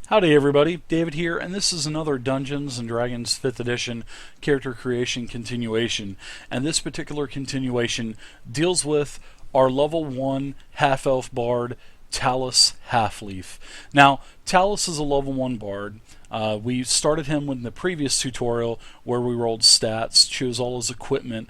Howdy everybody, David here, and this is another Dungeons & Dragons 5th edition character creation continuation. And this particular continuation deals with our level 1 half-elf bard, Talus Halfleaf. Now, Talus is a level 1 bard. We started him in the previous tutorial where we rolled stats, chose all his equipment,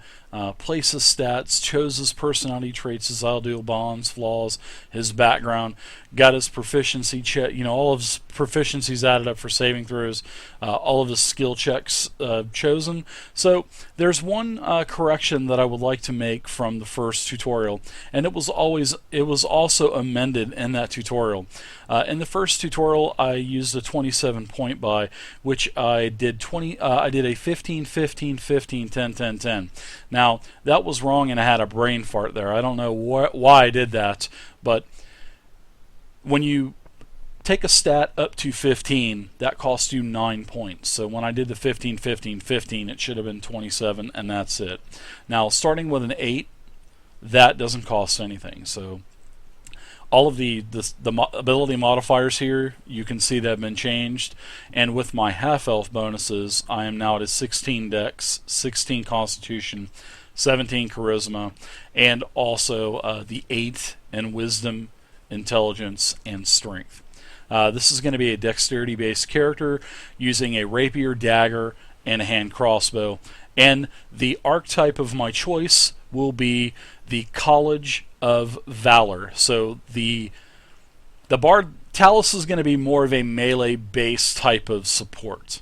placed his stats, chose his personality traits, his ideal bonds, flaws, his background, got his proficiency check, all of his proficiencies added up for saving throws, all of his skill checks chosen. So there's one correction that I would like to make from the first tutorial, and it was also amended in that tutorial. In the first tutorial, I used a 27 point buy, which I did I did a 15, 15, 15, 10, 10, 10. Now that was wrong, and I had a brain fart there. I don't know why I did that, but when you take a stat up to 15, that costs you 9 points. So when I did the 15, 15, 15, it should have been 27, and that's it. Now, starting with an 8, that doesn't cost anything. So all of the ability modifiers here, you can see that have been changed. And with my half-elf bonuses, I am now at a 16 Dex, 16 Constitution, 17 Charisma, and also the 8 in Wisdom, Intelligence, and Strength. This is going to be a dexterity-based character using a rapier, dagger, and a hand crossbow. And the archetype of my choice will be the College of Valor. So the Bard Talus is going to be more of a melee-based type of support.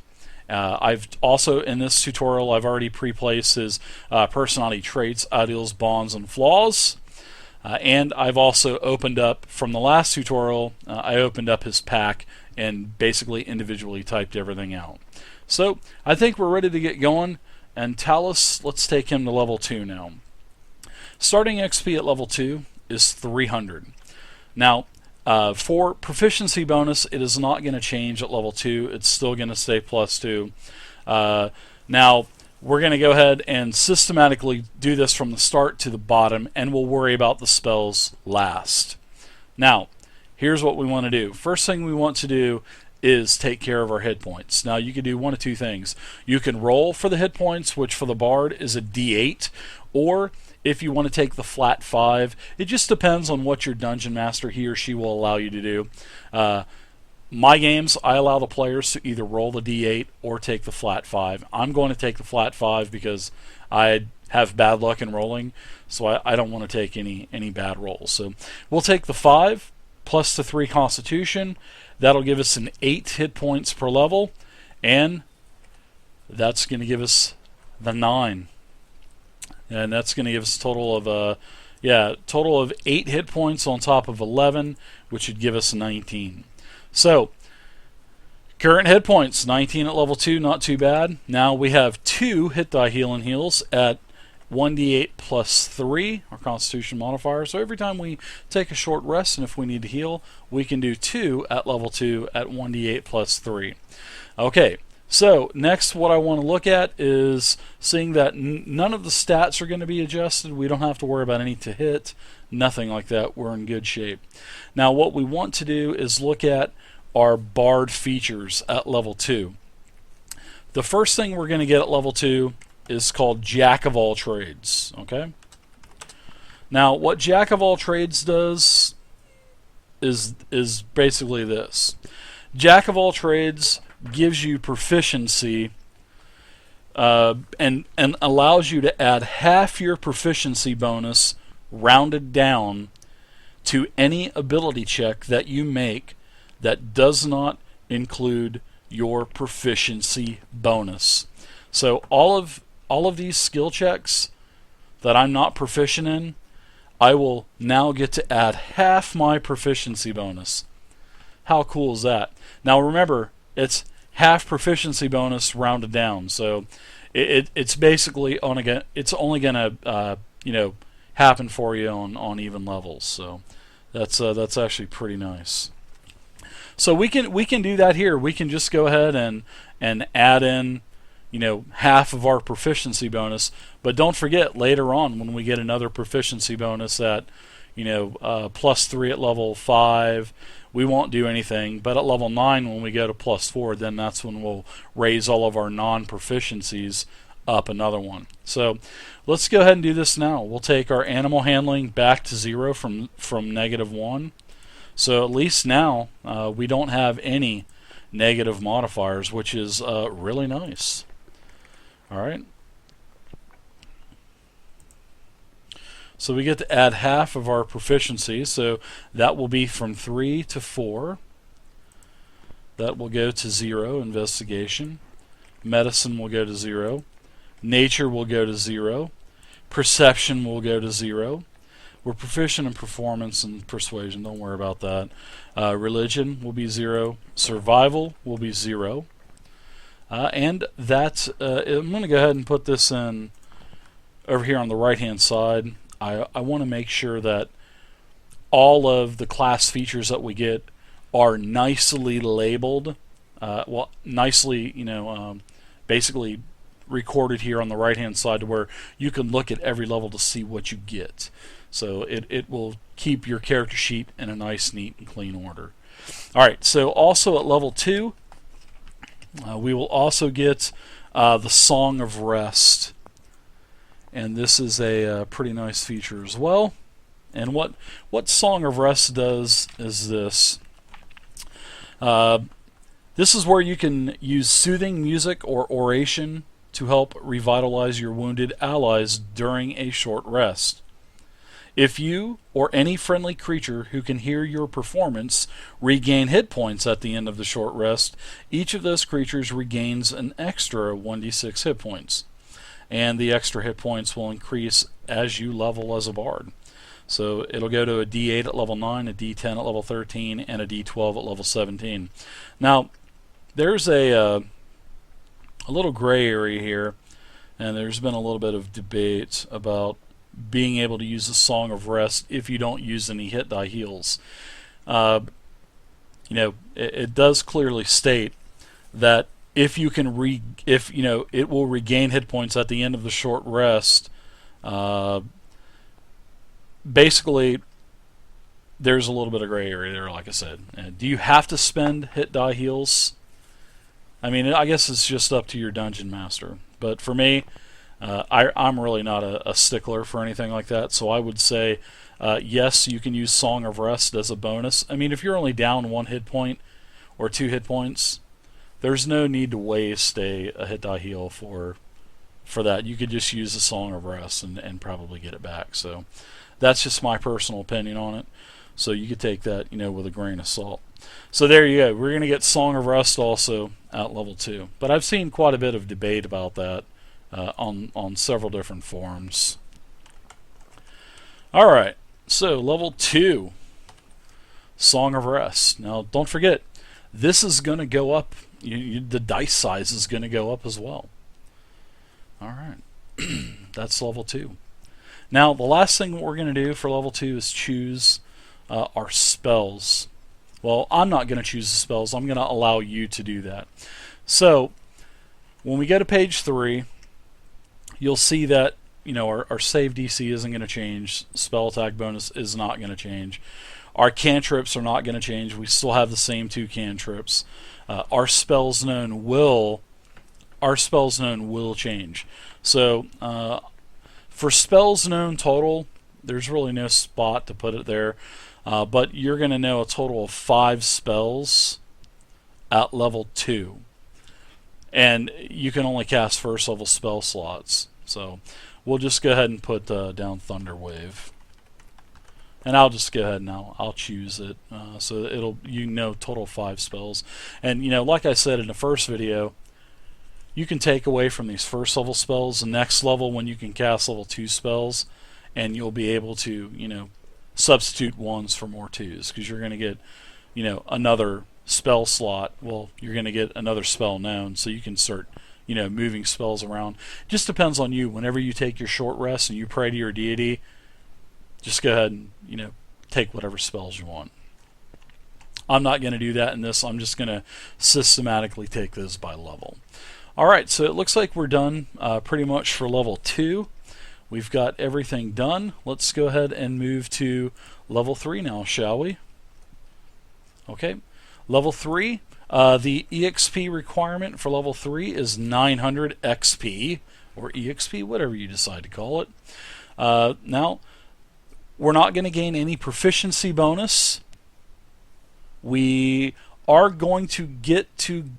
I've also, in this tutorial, I've already pre-placed his personality traits, ideals, bonds, and flaws. And I've also opened up, from the last tutorial, I opened up his pack and basically individually typed everything out. So I think we're ready to get going. And Talus, let's take him to level 2 now. Starting XP at level 2 is 300. Now, for proficiency bonus, it is not going to change at level 2. It's still going to stay +2. Now, we're going to go ahead and systematically do this from the start to the bottom, and we'll worry about the spells last. Now, here's what we want to do. First thing we want to do is take care of our hit points. Now, you can do one of two things. You can roll for the hit points, which for the bard is a D8, or if you want to take the flat 5, it just depends on what your dungeon master, he or she, will allow you to do. My games, I allow the players to either roll the D8 or take the flat 5. I'm going to take the flat 5 because I have bad luck in rolling, so I don't want to take any bad rolls. So we'll take the 5 plus the 3 Constitution. That'll give us an 8 hit points per level, and that's going to give us the 9. And that's going to give us a total of 8 hit points on top of 11, which would give us 19. So, current hit points, 19 at level 2, not too bad. Now we have 2 hit die heal and heals at 1d8 plus 3, our Constitution modifier. So every time we take a short rest, and if we need to heal, we can do 2 at level 2 at 1d8 plus 3. Okay, so next what I want to look at is seeing that none of the stats are going to be adjusted. We don't have to worry about any to hit, nothing like that. We're in good shape. Now what we want to do is look at our bard features at level 2. The first thing we're going to get at level 2 is called Jack of all trades. Okay. Now what Jack of all trades does is basically this. Jack of all trades gives you proficiency and allows you to add half your proficiency bonus rounded down to any ability check that you make that does not include your proficiency bonus. So all of these skill checks that I'm not proficient in, I will now get to add half my proficiency bonus. How cool is that? Now remember, it's half proficiency bonus rounded down, so it's basically only gonna happen for you on even levels. So that's actually pretty nice. So we can do that here. We can just go ahead and add in half of our proficiency bonus. But don't forget, later on when we get another proficiency bonus at +3 at level 5, we won't do anything. But at level 9, when we go to +4, then that's when we'll raise all of our non-proficiencies up another one. So let's go ahead and do this now. We'll take our animal handling back to 0 from -1. So at least now we don't have any negative modifiers, which is really nice. Alright. So we get to add half of our proficiency, so that will be from 3 to 4. That will go to 0, investigation. Medicine will go to 0. Nature will go to 0. Perception will go to 0. We're proficient in performance and persuasion, don't worry about that. Religion will be 0. Survival will be 0. And that, I'm going to go ahead and put this in over here on the right hand side. I want to make sure that all of the class features that we get are nicely labeled. Nicely, basically recorded here on the right hand side to where you can look at every level to see what you get. So it will keep your character sheet in a nice, neat, and clean order. Alright, so also at level 2, we will also get the Song of Rest. And this is a pretty nice feature as well. And what Song of Rest does is this. This is where you can use soothing music or oration to help revitalize your wounded allies during a short rest. If you or any friendly creature who can hear your performance regain hit points at the end of the short rest, each of those creatures regains an extra 1d6 hit points. And the extra hit points will increase as you level as a bard. So it'll go to a D8 at level 9, a D10 at level 13, and a D12 at level 17. Now, there's a little gray area here, and there's been a little bit of debate about being able to use the Song of Rest if you don't use any hit die heals. It does clearly state that if you can it will regain hit points at the end of the short rest. Basically, there's a little bit of gray area there, like I said. Do you have to spend hit die heals? I mean, I guess it's just up to your dungeon master. But for me, I'm really not a stickler for anything like that. So I would say, yes, you can use Song of Rest as a bonus. I mean, if you're only down 1 hit point or 2 hit points, there's no need to waste a hit die heal for that. You could just use the Song of Rest and probably get it back. So that's just my personal opinion on it. So you could take that, with a grain of salt. So there you go. We're going to get Song of Rest also at level 2. But I've seen quite a bit of debate about that on several different forums. Alright, so level 2, Song of Rest. Now don't forget, this is going to go up. The dice size is going to go up as well. Alright, that's level 2. Now the last thing we're going to do for level 2 is choose our spells. Well, I'm not going to choose the spells. I'm going to allow you to do that. So when we go to page 3, you'll see that our save DC isn't going to change. Spell attack bonus is not going to change. Our cantrips are not going to change. We still have the same 2 cantrips. Our spells known will change. So for spells known total, there's really no spot to put it there. But you're going to know a total of 5 spells at level 2. And you can only cast first level spell slots. So we'll just go ahead and put down Thunder Wave. And I'll just go ahead and I'll choose it. So it'll total 5 spells. And like I said in the first video, you can take away from these first level spells the next level when you can cast level 2 spells, and you'll be able to substitute 1s for more 2s, because you're going to get another spell slot. Well, you're going to get another spell known, so you can start moving spells around. Just depends on you. Whenever you take your short rest and you pray to your deity, just go ahead and take whatever spells you want. I'm not going to do that in this. I'm just going to systematically take those by level. Alright, so it looks like we're done pretty much for level 2. we've got everything done. Let's go ahead and move to level 3 now, shall we? Okay, level 3. The EXP requirement for level 3 is 900 XP, or EXP, whatever you decide to call it. Now, we're not going to gain any proficiency bonus. We are going to get to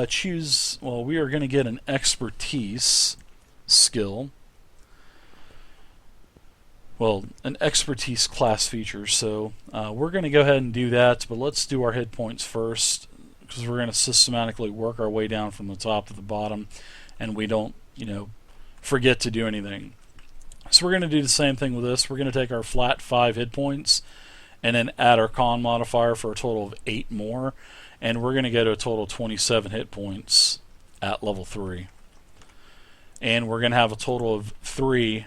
choose, well, we are going to get an expertise skill. Well, an expertise class feature. So we're going to go ahead and do that, but let's do our hit points first, because we're going to systematically work our way down from the top to the bottom, and we don't, forget to do anything. So we're going to do the same thing with this. We're going to take our flat 5 hit points and then add our con modifier for a total of 8 more, and we're going to go to a total of 27 hit points at level 3. And we're going to have a total of 3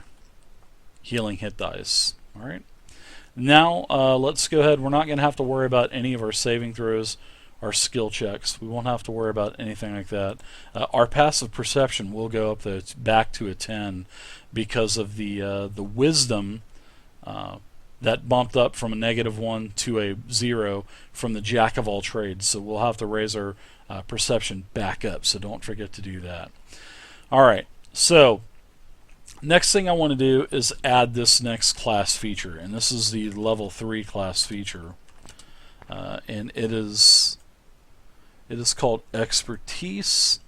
healing hit dice. Alright. Now let's go ahead. We're not going to have to worry about any of our saving throws, our skill checks. We won't have to worry about anything like that. Our passive perception will go up back to a 10 because of the wisdom that bumped up from a -1 to a 0 from the jack of all trades. So we'll have to raise our perception back up, so don't forget to do that. Alright, so next thing I want to do is add this next class feature, and this is the level 3 class feature, and it is called expertise,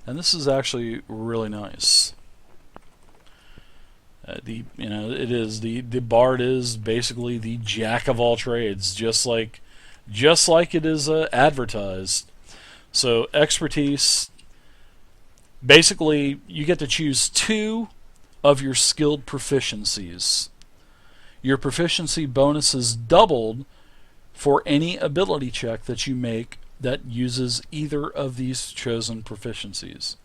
and this is actually really nice. The bard is basically the jack of all trades, just like it is advertised. So expertise, basically you get to choose 2 of your skilled proficiencies. Your proficiency bonus is doubled for any ability check that you make that uses either of these chosen proficiencies.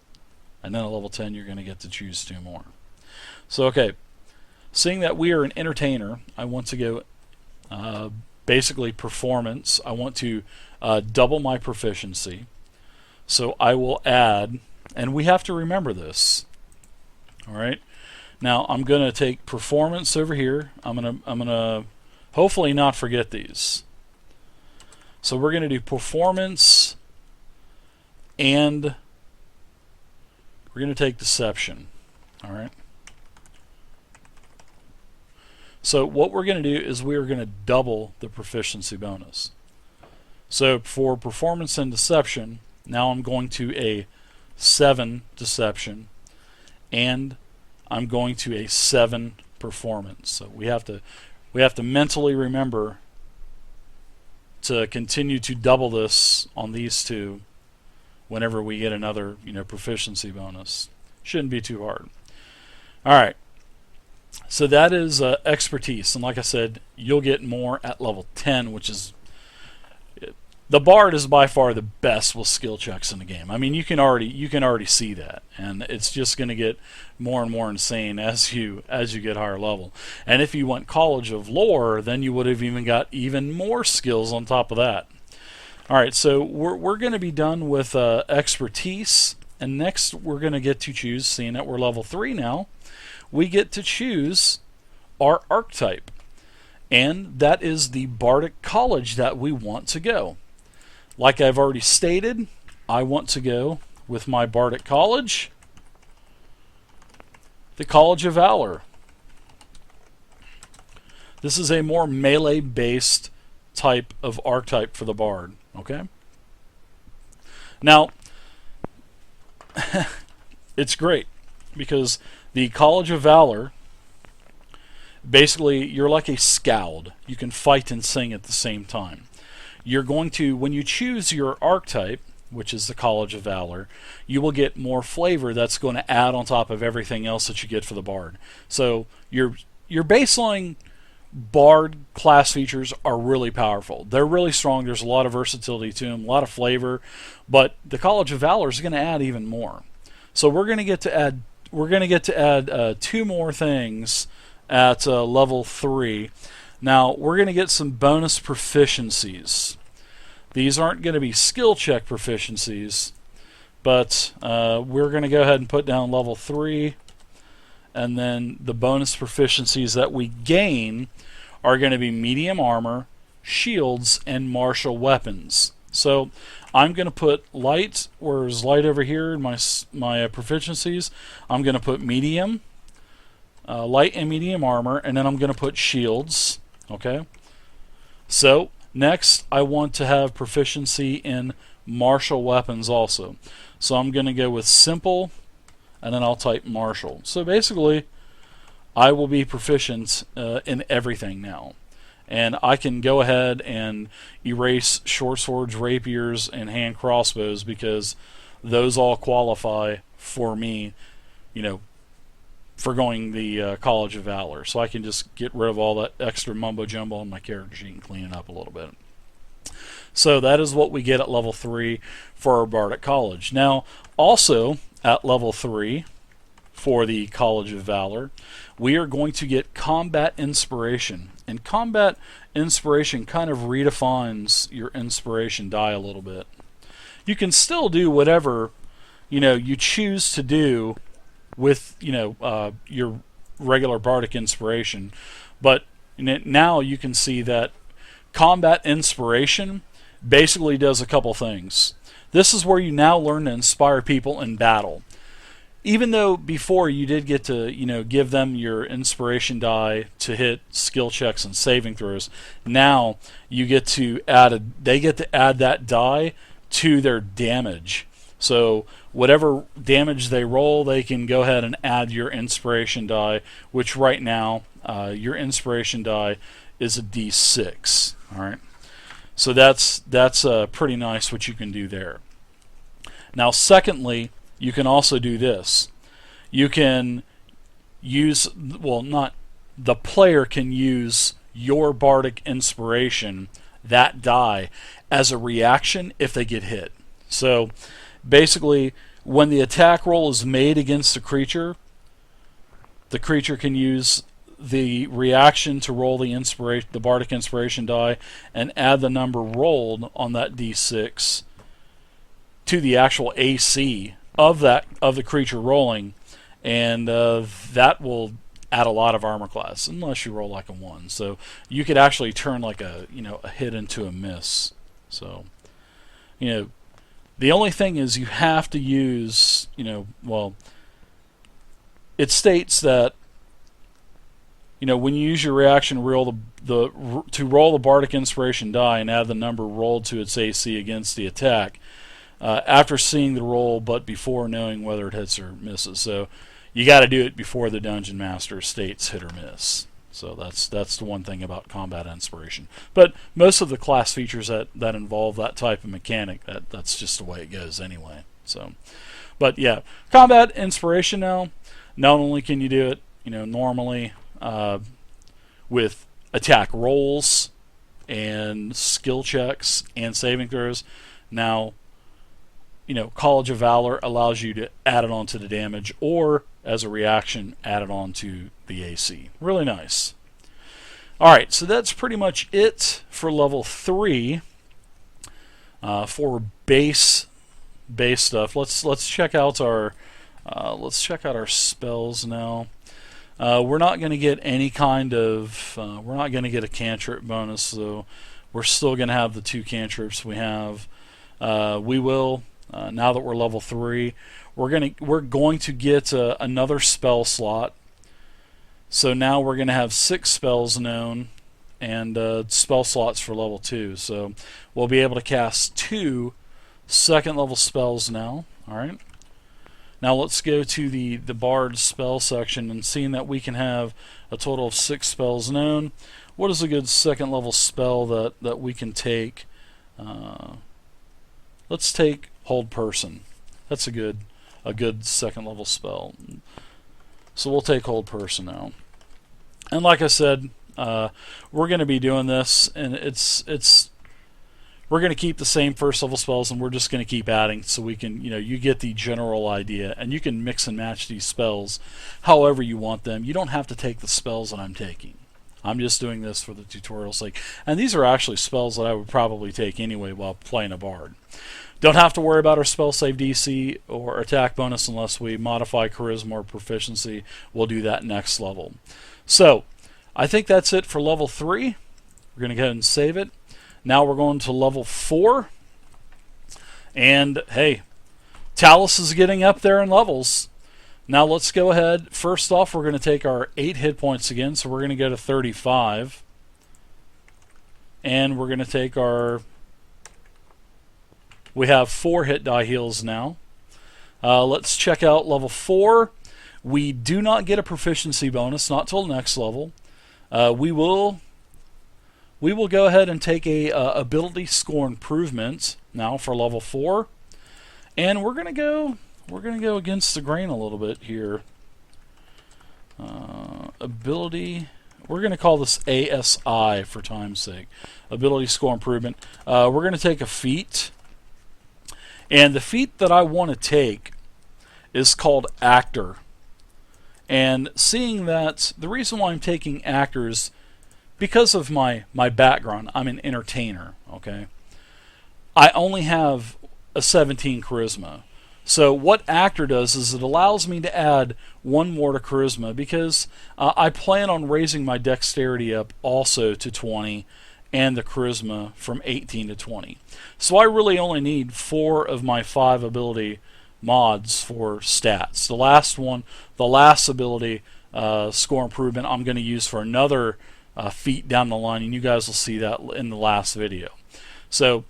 And then at level 10 you're going to get to choose 2 more. So okay, seeing that we are an entertainer, I want to go basically performance. I want to double my proficiency. So I will add, and we have to remember this. Alright, now I'm going to take performance over here. I'm gonna hopefully not forget these. So we're going to do performance, and we're going to take deception. Alright. So what we're going to do is we're going to double the proficiency bonus. So for performance and deception, now I'm going to a 7 deception, and I'm going to a 7 performance. So we have to mentally remember to continue to double this on these 2 whenever we get another proficiency bonus. Shouldn't be too hard. Alright, so that is expertise, and like I said, you'll get more at level 10, which is, the bard is by far the best with skill checks in the game. I mean, you can already see that, and it's just going to get more and more insane as you get higher level. And if you went College of Lore, then you would have even got even more skills on top of that. Alright, so we're going to be done with expertise, and next we're going to get to choose, seeing that we're level 3 now, we get to choose our archetype, and that is the Bardic College that we want to go. Like I've already stated, I want to go with my Bardic College, the College of Valor. This is a more melee-based type of archetype for the Bard. Okay? Now, it's great, because the College of Valor, basically, you're like a Skald. You can fight and sing at the same time. You're going to, when you choose your archetype, which is the College of Valor, you will get more flavor that's going to add on top of everything else that you get for the Bard. So your baseline Bard class features are really powerful. They're really strong. There's a lot of versatility to them, a lot of flavor, but the College of Valor is going to add even more. So we're going to get to add 2 more things at level 3. Now we're going to get some bonus proficiencies. These aren't going to be skill check proficiencies, but we're going to go ahead and put down level 3 and then the bonus proficiencies that we gain are going to be medium armor, shields, and martial weapons. So I'm going to put light, where's light over here in my proficiencies. I'm going to put medium, light and medium armor, and then I'm going to put shields. Okay. So next, I want to have proficiency in martial weapons also. So I'm going to go with simple, and then I'll type martial. So basically, I will be proficient in everything now. And I can go ahead and erase short swords, rapiers, and hand crossbows because those all qualify for me, for going the College of Valor. So I can just get rid of all that extra mumbo jumbo on my character sheet and clean it up a little bit. So that is what we get at level 3 for our Bardic College. Now, also at level 3 for the College of Valor, we are going to get Combat Inspiration. And Combat Inspiration kind of redefines your inspiration die a little bit. You can still do whatever you choose to do with your regular Bardic Inspiration, but now you can see that Combat Inspiration basically does a couple things. This is where you now learn to inspire people in battle. Even though before you did get to give them your inspiration die to hit skill checks and saving throws, now you get to they get to add that die to their damage. So whatever damage they roll, they can go ahead and add your inspiration die, which right now your inspiration die is a D6. All right, so that's pretty nice what you can do there. Now, secondly, you can also do this. You can use, not the player can use your Bardic Inspiration, that die, as a reaction if they get hit. So basically, when the attack roll is made against the creature can use the reaction to roll the Bardic Inspiration die and add the number rolled on that D6 to the actual AC of the creature rolling, and that will add a lot of armor class unless you roll like a 1. So you could actually turn like a hit into a miss. So the only thing is you have to use it states that when you use your reaction to roll the Bardic Inspiration die and add the number rolled to its AC against the attack, after seeing the roll but before knowing whether it hits or misses. So you got to do it before the Dungeon Master states hit or miss. So that's the one thing about Combat Inspiration. But most of the class features that involve that type of mechanic, that's just the way it goes anyway. So, but yeah, Combat Inspiration now, not only can you do it normally with attack rolls and skill checks and saving throws, now College of Valor allows you to add it onto the damage, or as a reaction, add it onto the AC. Really nice. Alright, so that's pretty much it for level 3 for base stuff. Let's check out our spells now. We're not going to get any kind of we're not going to get a cantrip bonus, so we're still going to have the 2 cantrips we have. We will. Now that we're level 3, we're going to get another spell slot. So now we're going to have 6 spells known and spell slots for level 2. So we'll be able to cast 2 second level spells now. All right. Now let's go to the Bard spell section, and seeing that we can have a total of 6 spells known, what is a good second level spell that we can take? Let's take Hold Person. That's a good second level spell. So we'll take Hold Person now. And like I said, we're going to be doing this, and we're going to keep the same first level spells, and we're just going to keep adding, so we can, you get the general idea, and you can mix and match these spells however you want them. You don't have to take the spells that I'm taking. I'm just doing this for the tutorial's sake. And these are actually spells that I would probably take anyway while playing a bard. Don't have to worry about our spell save DC or attack bonus unless we modify charisma or proficiency. We'll do that next level. So I think that's it for level 3. We're going to go ahead and save it. Now we're going to level 4. And hey, Talus is getting up there in levels. Now let's go ahead. First off, we're going to take our 8 hit points again. So we're going to go to 35. And we're going to take our... We have 4 hit die heals now. Let's check out level 4. We do not get a proficiency bonus, not till next level. We will go ahead and take a ability score improvement now for level 4, and we're gonna go against the grain a little bit here. Ability. We're going to call this ASI for time's sake. Ability score improvement. We're going to take a feat. And the feat that I want to take is called Actor. And seeing that, the reason why I'm taking Actor is because of my background. I'm an entertainer, okay? I only have a 17 charisma. So what Actor does is it allows me to add 1 more to charisma because I plan on raising my dexterity up also to 20 and the charisma from 18 to 20. So I really only need 4 of my 5 ability mods for stats. The last ability score improvement I'm going to use for another feat down the line, and you guys will see that in the last video. So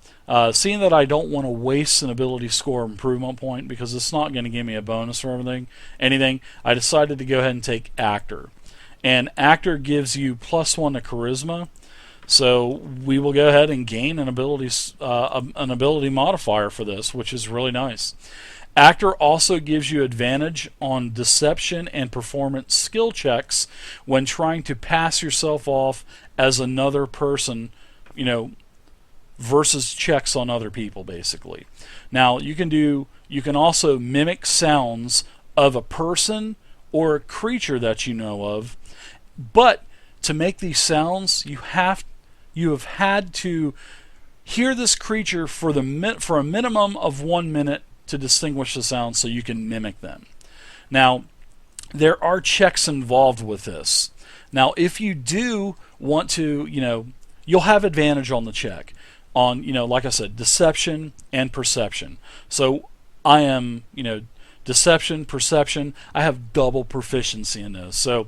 seeing that I don't want to waste an ability score improvement point because it's not going to give me a bonus or anything, I decided to go ahead and take Actor. And Actor gives you +1 to charisma. So we will go ahead and gain an ability modifier for this, which is really nice. Actor also gives you advantage on deception and performance skill checks when trying to pass yourself off as another person, versus checks on other people, basically. Now, you can also mimic sounds of a person or a creature that you know of, but to make these sounds, you have had to hear this creature for a minimum of 1 minute to distinguish the sounds so you can mimic them. Now, there are checks involved with this. Now, if you do want to, you'll have advantage on the check on, like I said, deception and perception. So I am, deception, perception, I have double proficiency in those. So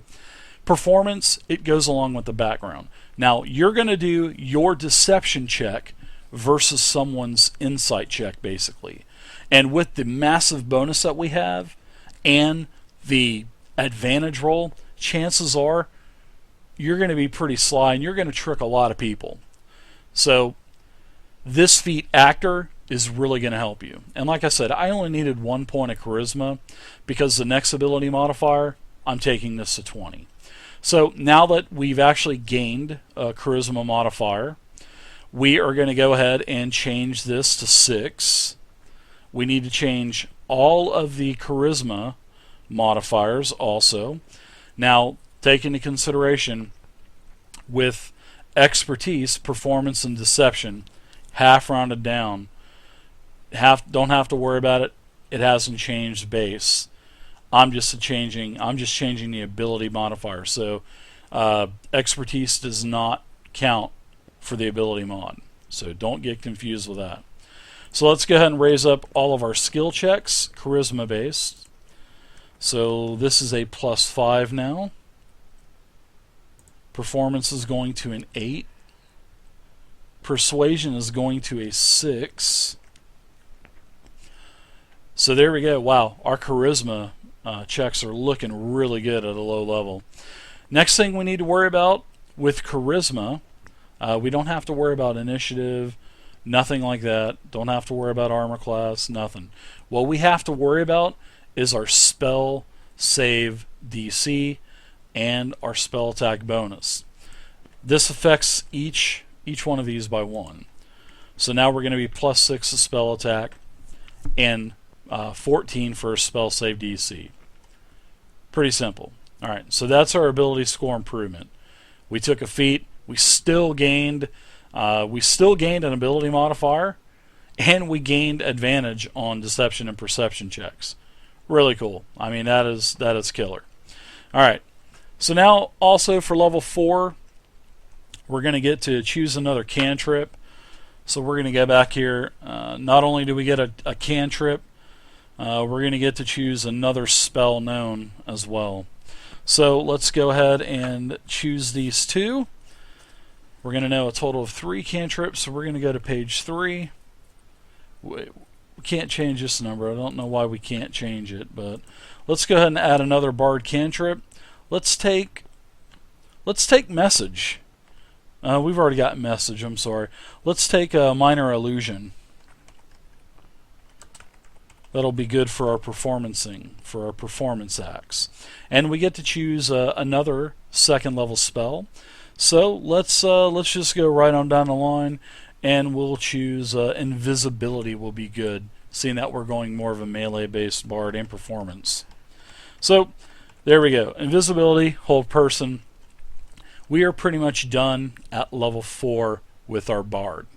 performance, it goes along with the background. Now, you're going to do your deception check versus someone's insight check, basically. And with the massive bonus that we have and the advantage roll, chances are you're going to be pretty sly and you're going to trick a lot of people. So this feat, Actor, is really going to help you. And like I said, I only needed 1 point of charisma because the next ability modifier, I'm taking this to 20. So now that we've actually gained a charisma modifier, we are going to go ahead and change this to 6. We need to change all of the charisma modifiers also. Now, take into consideration with expertise, performance, and deception, half rounded down. Don't have to worry about it. It hasn't changed base. I'm just changing the ability modifier. So expertise does not count for the ability mod. So don't get confused with that. So let's go ahead and raise up all of our skill checks, charisma based. So this is a +5 now. Performance is going to an 8. Persuasion is going to a 6. So there we go. Wow, our charisma checks are looking really good at a low level. Next thing we need to worry about with charisma, we don't have to worry about initiative, nothing like that. Don't have to worry about armor class, nothing. What we have to worry about is our spell save DC and our spell attack bonus. This affects each one of these by 1. So now we're going to be +6 to spell attack and 14 for spell save DC. Pretty simple. Alright, so that's our ability score improvement. We took a feat, we still gained an ability modifier, and we gained advantage on deception and perception checks. Really cool. I mean, that is killer. All right. So now also for level 4, we're going to get to choose another cantrip. So we're going to go back here. Not only do we get a cantrip, we're going to get to choose another spell known as well. So let's go ahead and choose these two. We're going to know a total of 3 cantrips, so we're going to go to page 3. We can't change this number. I don't know why we can't change it, but let's go ahead and add another bard cantrip. Let's take message. We've already got message, I'm sorry. Let's take a minor illusion. That'll be good for our performancing, for our performance acts. And we get to choose another second level spell. So let's just go right on down the line, and we'll choose invisibility will be good, seeing that we're going more of a melee based bard and performance. So there we go. Invisibility, hold person. We are pretty much done at level 4 with our bard.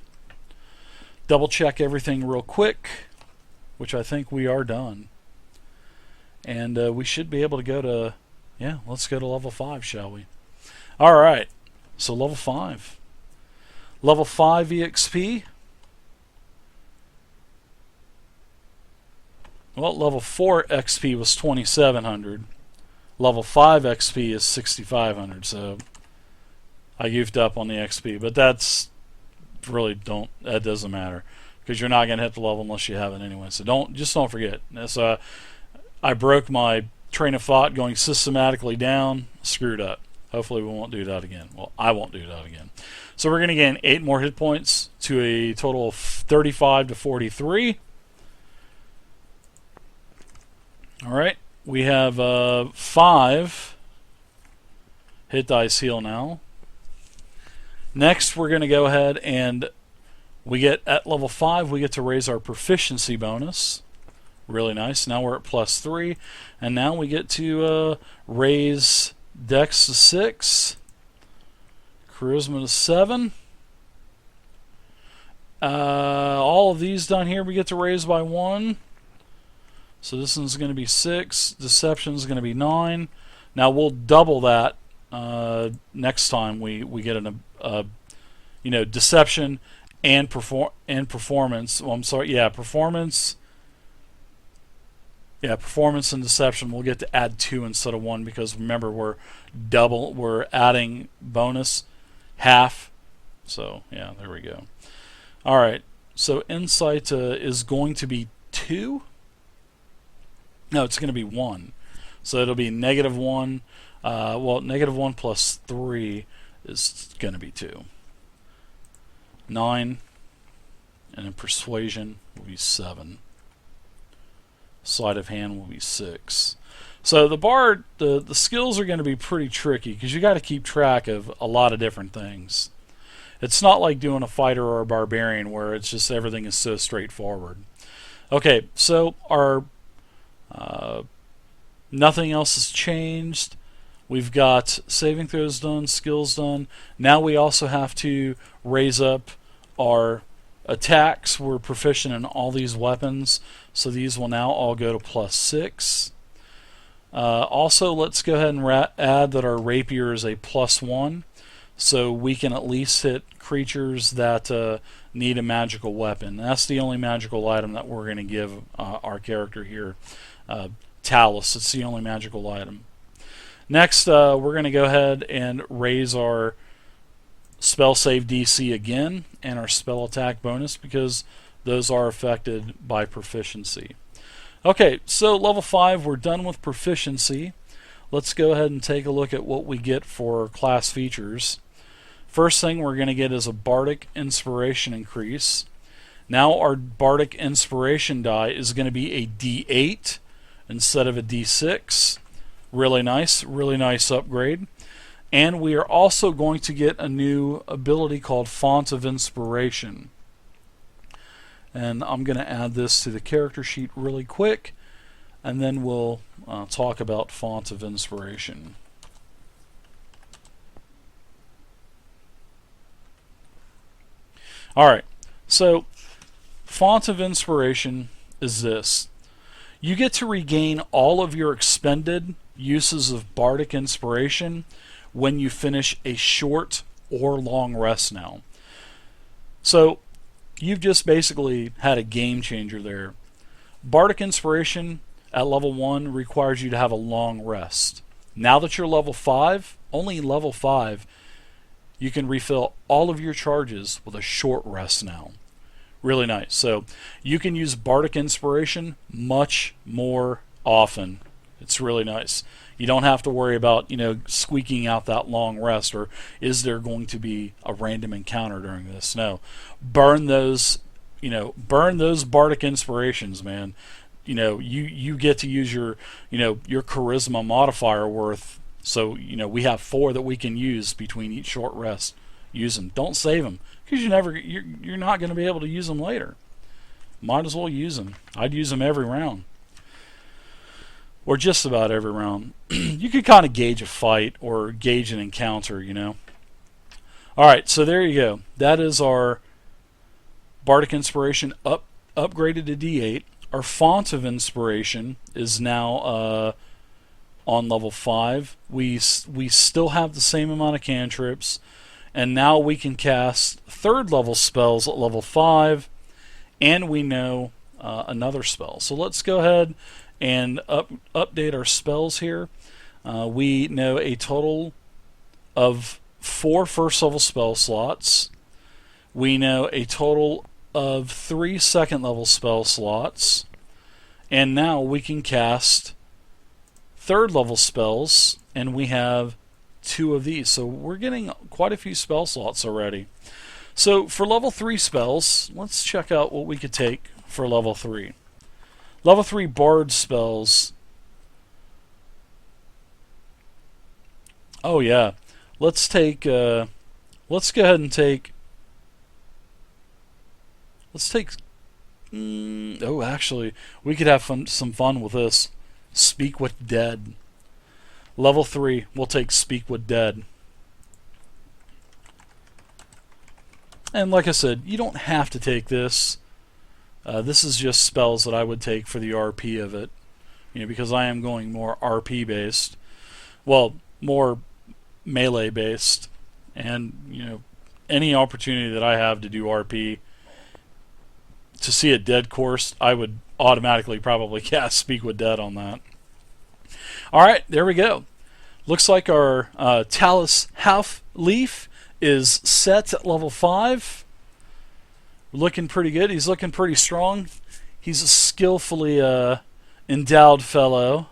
Double check everything real quick, which I think we are done. And we should be able to go to, yeah, let's go to level 5, shall we? Alright, so level 5. Level 5 EXP. Well, level 4 XP was 2,700. Level 5 XP is 6,500, so I goofed up on the XP, but that's really that doesn't matter, because you're not going to hit the level unless you have it anyway. So don't forget. So I broke my train of thought going systematically down, screwed up. Hopefully we won't do that again. Well, I won't do that again. So we're going to gain 8 more hit points to a total of 35 to 43. All right, we have 5 hit dice heal now. Next, we're going to go ahead and at level 5, we get to raise our proficiency bonus. Really nice. Now we're at +3. And now we get to raise Dex to 6. Charisma to 7. All of these down here we get to raise by 1. So this one's going to be 6. Deception is going to be 9. Now we'll double that next time we get deception and performance. Well, I'm sorry, yeah, performance. Yeah, performance and deception. We'll get to add 2 instead of 1, because remember we're adding bonus half. So yeah, there we go. All right. So insight is going to be 2. No, it's going to be 1. So it'll be -1. Well, -1 plus 3 is going to be 2. 9. And then persuasion will be 7. Sleight of hand will be 6. So the bard, the skills are going to be pretty tricky, because you got to keep track of a lot of different things. It's not like doing a fighter or a barbarian where it's just everything is so straightforward. Okay, so our nothing else has changed. We've got saving throws done, skills done. Now we also have to raise up our attacks. We're proficient in all these weapons, so these will now all go to +6. Also, let's go ahead and add that our rapier is a +1, so we can at least hit creatures that need a magical weapon. That's the only magical item that we're going to give our character here. Talus, it's the only magical item. Next, we're going to go ahead and raise our spell save DC again and our spell attack bonus, because those are affected by proficiency. Okay, so level 5, we're done with proficiency. Let's go ahead and take a look at what we get for class features. First thing we're going to get is a bardic inspiration increase. Now our bardic inspiration die is going to be a D8 instead of a D6. Really nice upgrade. And we are also going to get a new ability called Font of Inspiration. And I'm going to add this to the character sheet really quick, and then we'll talk about Font of Inspiration. Alright, so font of inspiration is this. You get to regain all of your expended uses of bardic inspiration when you finish a short or long rest now. So you've just basically had a game changer there. Bardic inspiration at level 1 requires you to have a long rest. Now that you're level 5, only level 5, you can refill all of your charges with a short rest now. Really nice. So you can use bardic inspiration much more often. It's really nice. You don't have to worry about, squeaking out that long rest, or is there going to be a random encounter during this? No. Burn those bardic inspirations, man. You get to use your charisma modifier worth. So, we have 4 that we can use between each short rest. Use them. Don't save them, because you're not going to be able to use them later. Might as well use them. I'd use them every round, or just about every round. You could kind of gauge a fight or gauge an encounter, All right, so there you go. That is our bardic inspiration upgraded to D8. Our font of inspiration is now on level 5. We still have the same amount of cantrips. And now we can cast 3rd level spells at level 5, and we know another spell. So let's go ahead and update our spells here. We know a total of 4 first level spell slots. We know a total of 3 second level spell slots. And now we can cast 3rd level spells, and we have 2 of these. So we're getting quite a few spell slots already. So for level 3 spells, let's check out what we could take for level 3. Level 3 bard spells. Oh yeah. Let's go ahead and take actually, we could have some fun with this. Speak with Dead. Level 3, we'll take Speak with Dead. And like I said, you don't have to take this. This is just spells that I would take for the RP of it. Because I am going more RP based. Well, more melee based. And, any opportunity that I have to do RP, to see a dead course, I would automatically probably cast Speak with Dead on that. Alright, there we go. Looks like our Talus Half Leaf is set at level 5. Looking pretty good. He's looking pretty strong. He's a skillfully endowed fellow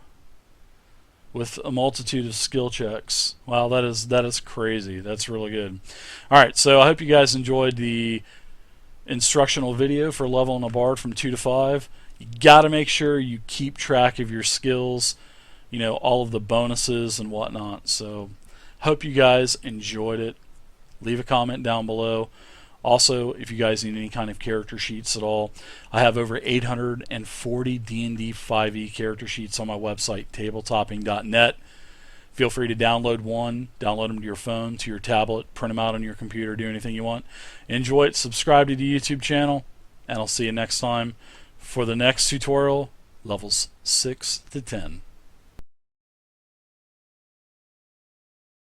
with a multitude of skill checks. Wow, that is crazy. That's really good. Alright, so I hope you guys enjoyed the instructional video for leveling a bard from 2 to 5. You got to make sure you keep track of your skills, all of the bonuses and whatnot. So hope you guys enjoyed it. Leave a comment down below. Also, if you guys need any kind of character sheets at all, I have over 840 D&D 5e character sheets on my website, tabletopping.net. Feel free to download them to your phone, to your tablet, print them out on your computer, do anything you want. Enjoy it, subscribe to the YouTube channel, and I'll see you next time for the next tutorial, levels 6 to 10.